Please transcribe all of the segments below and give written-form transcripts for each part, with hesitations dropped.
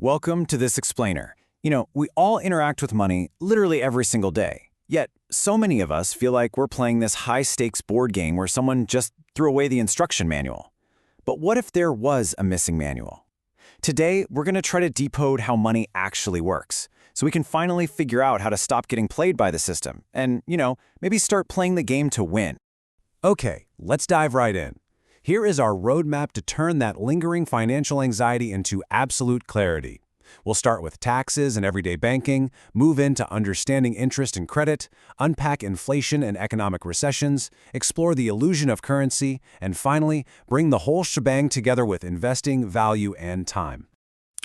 Welcome to this explainer. We all interact with money literally every single day. Yet, so many of us feel like we're playing this high-stakes board game where someone just threw away the instruction manual. But what if there was a missing manual? Today, we're going to try to decode how money actually works, so we can finally figure out how to stop getting played by the system and, maybe start playing the game to win. Okay, let's dive right in. Here is our roadmap to turn that lingering financial anxiety into absolute clarity. We'll start with taxes and everyday banking, move into understanding interest and credit, unpack inflation and economic recessions, explore the illusion of currency, and finally, bring the whole shebang together with investing, value, and time.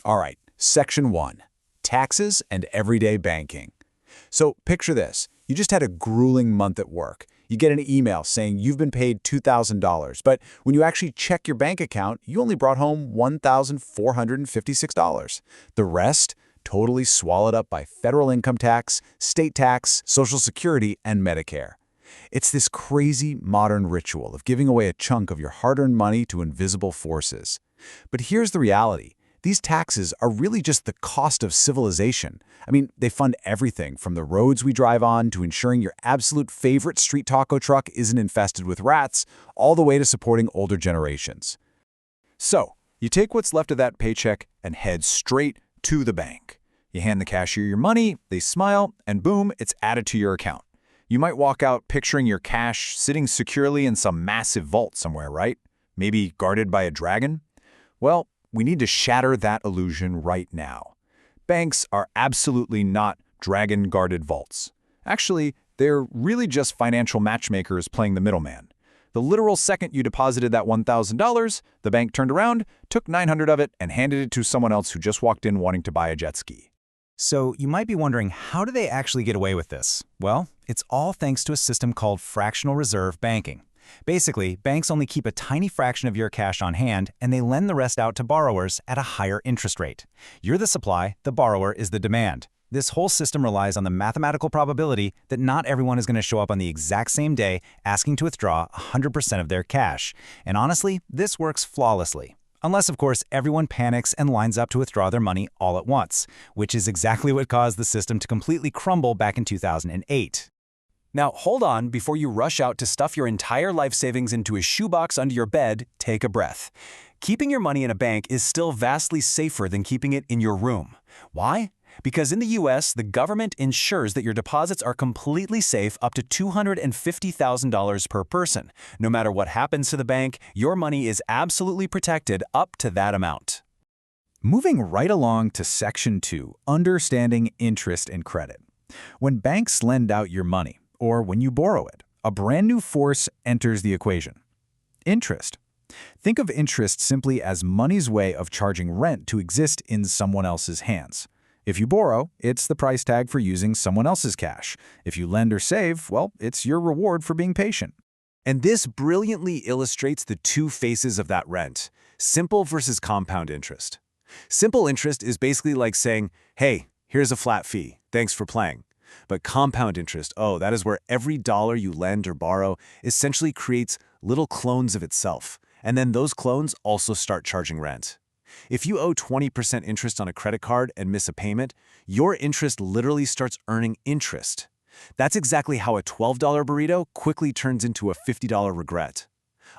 All right, Section 1, Taxes and Everyday Banking. So picture this. You just had a grueling month at work. You get an email saying you've been paid $2,000, but when you actually check your bank account, you only brought home $1,456. The rest, totally swallowed up by federal income tax, state tax, Social Security, and Medicare. It's this crazy modern ritual of giving away a chunk of your hard-earned money to invisible forces. But here's the reality. These taxes are really just the cost of civilization. They fund everything from the roads we drive on to ensuring your absolute favorite street taco truck isn't infested with rats, all the way to supporting older generations. So, you take what's left of that paycheck and head straight to the bank. You hand the cashier your money, they smile, and boom, it's added to your account. You might walk out picturing your cash sitting securely in some massive vault somewhere, right? Maybe guarded by a dragon? Well, we need to shatter that illusion right now. Banks are absolutely not dragon-guarded vaults. Actually, they're really just financial matchmakers playing the middleman. The literal second you deposited that $1,000, the bank turned around, took $900 of it, and handed it to someone else who just walked in wanting to buy a jet ski. So you might be wondering, how do they actually get away with this? Well, it's all thanks to a system called fractional reserve banking. Basically, banks only keep a tiny fraction of your cash on hand, and they lend the rest out to borrowers at a higher interest rate. You're the supply, the borrower is the demand. This whole system relies on the mathematical probability that not everyone is going to show up on the exact same day asking to withdraw 100% of their cash. And honestly, this works flawlessly. Unless, of course, everyone panics and lines up to withdraw their money all at once, which is exactly what caused the system to completely crumble back in 2008. Now, hold on, before you rush out to stuff your entire life savings into a shoebox under your bed, take a breath. Keeping your money in a bank is still vastly safer than keeping it in your room. Why? Because in the US, the government ensures that your deposits are completely safe up to $250,000 per person. No matter what happens to the bank, your money is absolutely protected up to that amount. Moving right along to Section 2, Understanding Interest and Credit. When banks lend out your money, or when you borrow it, a brand new force enters the equation. Interest. Think of interest simply as money's way of charging rent to exist in someone else's hands. If you borrow, it's the price tag for using someone else's cash. If you lend or save, well, it's your reward for being patient. And this brilliantly illustrates the two faces of that rent: simple versus compound interest. Simple interest is basically like saying, hey, here's a flat fee, thanks for playing. But compound interest, that is where every dollar you lend or borrow essentially creates little clones of itself, and then those clones also start charging rent. If you owe 20% interest on a credit card and miss a payment, your interest literally starts earning interest. That's exactly how a $12 burrito quickly turns into a $50 regret.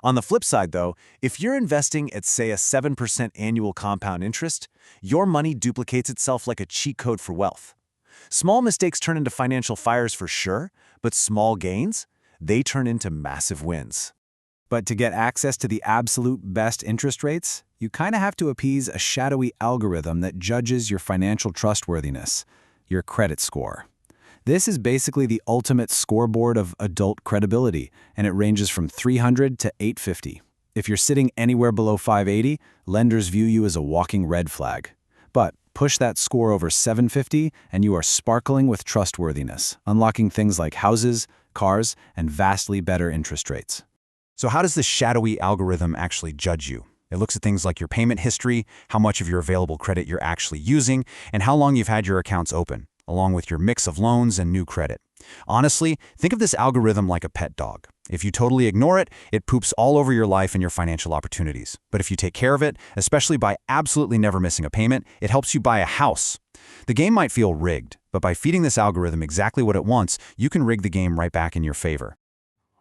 On the flip side, though, if you're investing at, say, a 7% annual compound interest, your money duplicates itself like a cheat code for wealth. Small mistakes turn into financial fires for sure, but small gains, they turn into massive wins. But to get access to the absolute best interest rates, you kind of have to appease a shadowy algorithm that judges your financial trustworthiness, your credit score. This is basically the ultimate scoreboard of adult credibility, and it ranges from 300 to 850. If you're sitting anywhere below 580, lenders view you as a walking red flag. But push that score over 750 and you are sparkling with trustworthiness, unlocking things like houses, cars, and vastly better interest rates. So how does this shadowy algorithm actually judge you? It looks at things like your payment history, how much of your available credit you're actually using, and how long you've had your accounts open, along with your mix of loans and new credit. Honestly, think of this algorithm like a pet dog. If you totally ignore it, it poops all over your life and your financial opportunities. But if you take care of it, especially by absolutely never missing a payment, it helps you buy a house. The game might feel rigged, but by feeding this algorithm exactly what it wants, you can rig the game right back in your favor.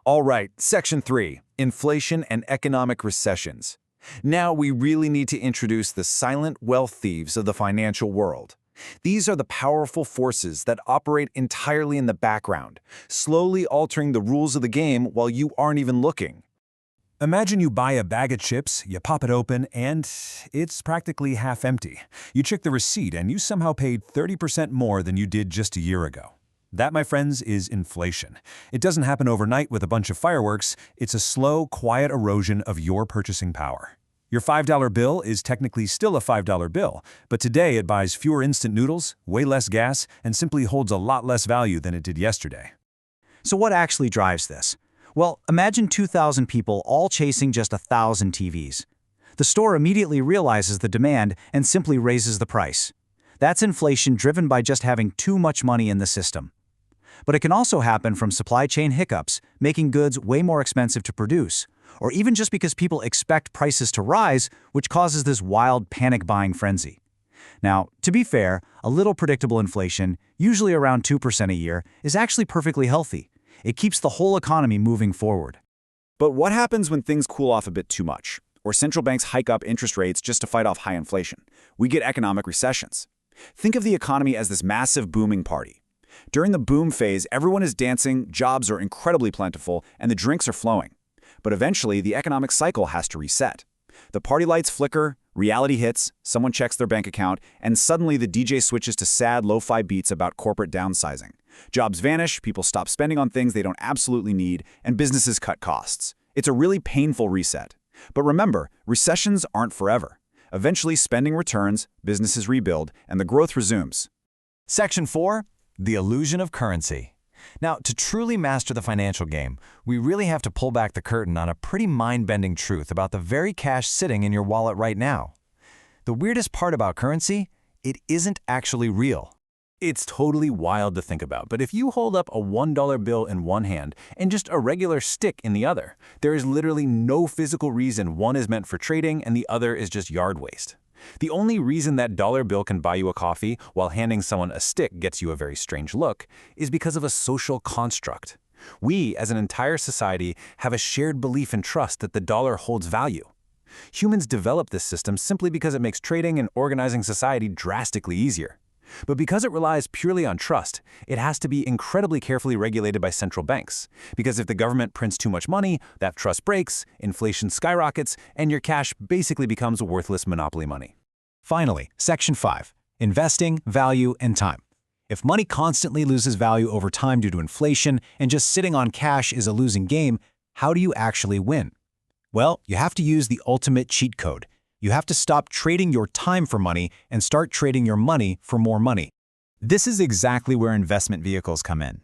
All right, Section 3, Inflation and Economic Recessions. Now we really need to introduce the silent wealth thieves of the financial world. These are the powerful forces that operate entirely in the background, slowly altering the rules of the game while you aren't even looking. Imagine you buy a bag of chips, you pop it open, and it's practically half empty. You check the receipt and you somehow paid 30% more than you did just a year ago. That, my friends, is inflation. It doesn't happen overnight with a bunch of fireworks. It's a slow, quiet erosion of your purchasing power. Your $5 bill is technically still a $5 bill, but today it buys fewer instant noodles, way less gas, and simply holds a lot less value than it did yesterday. So what actually drives this? Well, imagine 2,000 people all chasing just 1,000 TVs. The store immediately realizes the demand and simply raises the price. That's inflation driven by just having too much money in the system. But it can also happen from supply chain hiccups, making goods way more expensive to produce, or even just because people expect prices to rise, which causes this wild panic-buying frenzy. Now, to be fair, a little predictable inflation, usually around 2% a year, is actually perfectly healthy. It keeps the whole economy moving forward. But what happens when things cool off a bit too much, or central banks hike up interest rates just to fight off high inflation? We get economic recessions. Think of the economy as this massive booming party. During the boom phase, everyone is dancing, jobs are incredibly plentiful, and the drinks are flowing. But eventually, the economic cycle has to reset. The party lights flicker, reality hits, someone checks their bank account, and suddenly the DJ switches to sad lo-fi beats about corporate downsizing. Jobs vanish, people stop spending on things they don't absolutely need, and businesses cut costs. It's a really painful reset. But remember, recessions aren't forever. Eventually, spending returns, businesses rebuild, and the growth resumes. Section 4, the illusion of currency. Now, to truly master the financial game, we really have to pull back the curtain on a pretty mind-bending truth about the very cash sitting in your wallet right now. The weirdest part about currency, it isn't actually real. It's totally wild to think about, but if you hold up a $1 bill in one hand and just a regular stick in the other, there is literally no physical reason one is meant for trading and the other is just yard waste. The only reason that dollar bill can buy you a coffee while handing someone a stick gets you a very strange look is because of a social construct. We, as an entire society, have a shared belief and trust that the dollar holds value. Humans developed this system simply because it makes trading and organizing society drastically easier. But because it relies purely on trust, it has to be incredibly carefully regulated by central banks. Because if the government prints too much money, that trust breaks, inflation skyrockets, and your cash basically becomes worthless monopoly money. Finally, Section 5, investing, value, and time. If money constantly loses value over time due to inflation and just sitting on cash is a losing game, how do you actually win? Well, you have to use the ultimate cheat code. You have to stop trading your time for money and start trading your money for more money. This is exactly where investment vehicles come in.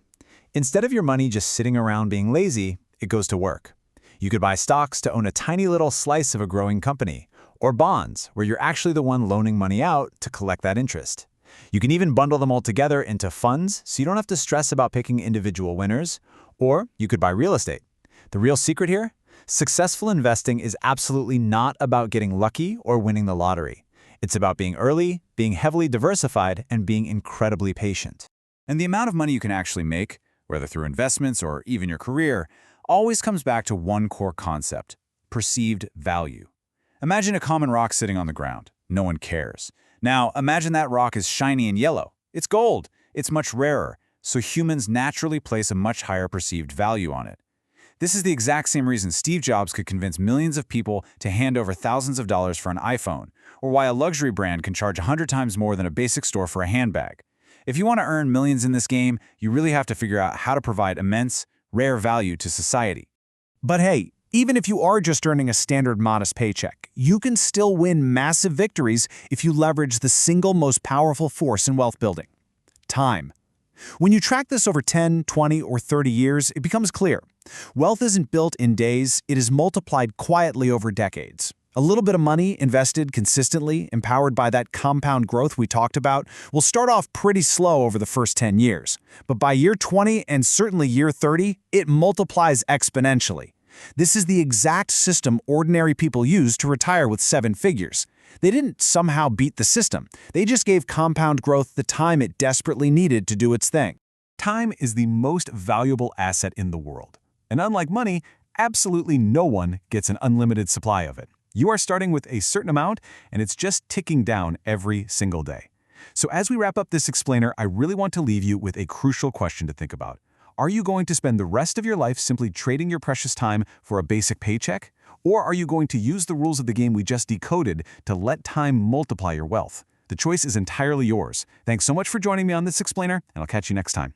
Instead of your money just sitting around being lazy, it goes to work. You could buy stocks to own a tiny little slice of a growing company, or bonds, where you're actually the one loaning money out to collect that interest. You can even bundle them all together into funds so you don't have to stress about picking individual winners, or you could buy real estate. The real secret here? Successful investing is absolutely not about getting lucky or winning the lottery. It's about being early, being heavily diversified, and being incredibly patient. And the amount of money you can actually make, whether through investments or even your career, always comes back to one core concept: perceived value. Imagine a common rock sitting on the ground. No one cares. Now, imagine that rock is shiny and yellow. It's gold. It's much rarer, so humans naturally place a much higher perceived value on it. This is the exact same reason Steve Jobs could convince millions of people to hand over thousands of dollars for an iPhone, or why a luxury brand can charge 100 times more than a basic store for a handbag. If you want to earn millions in this game, you really have to figure out how to provide immense, rare value to society. But hey, even if you are just earning a standard modest paycheck, you can still win massive victories if you leverage the single most powerful force in wealth building: time. When you track this over 10, 20, or 30 years, it becomes clear. Wealth isn't built in days, it is multiplied quietly over decades. A little bit of money invested consistently, empowered by that compound growth we talked about, will start off pretty slow over the first 10 years. But by year 20 and certainly year 30, it multiplies exponentially. This is the exact system ordinary people use to retire with 7 figures. They didn't somehow beat the system. They just gave compound growth the time it desperately needed to do its thing. Time is the most valuable asset in the world. And unlike money, absolutely no one gets an unlimited supply of it. You are starting with a certain amount, and it's just ticking down every single day. So as we wrap up this explainer, I really want to leave you with a crucial question to think about. Are you going to spend the rest of your life simply trading your precious time for a basic paycheck? Or are you going to use the rules of the game we just decoded to let time multiply your wealth? The choice is entirely yours. Thanks so much for joining me on this explainer, and I'll catch you next time.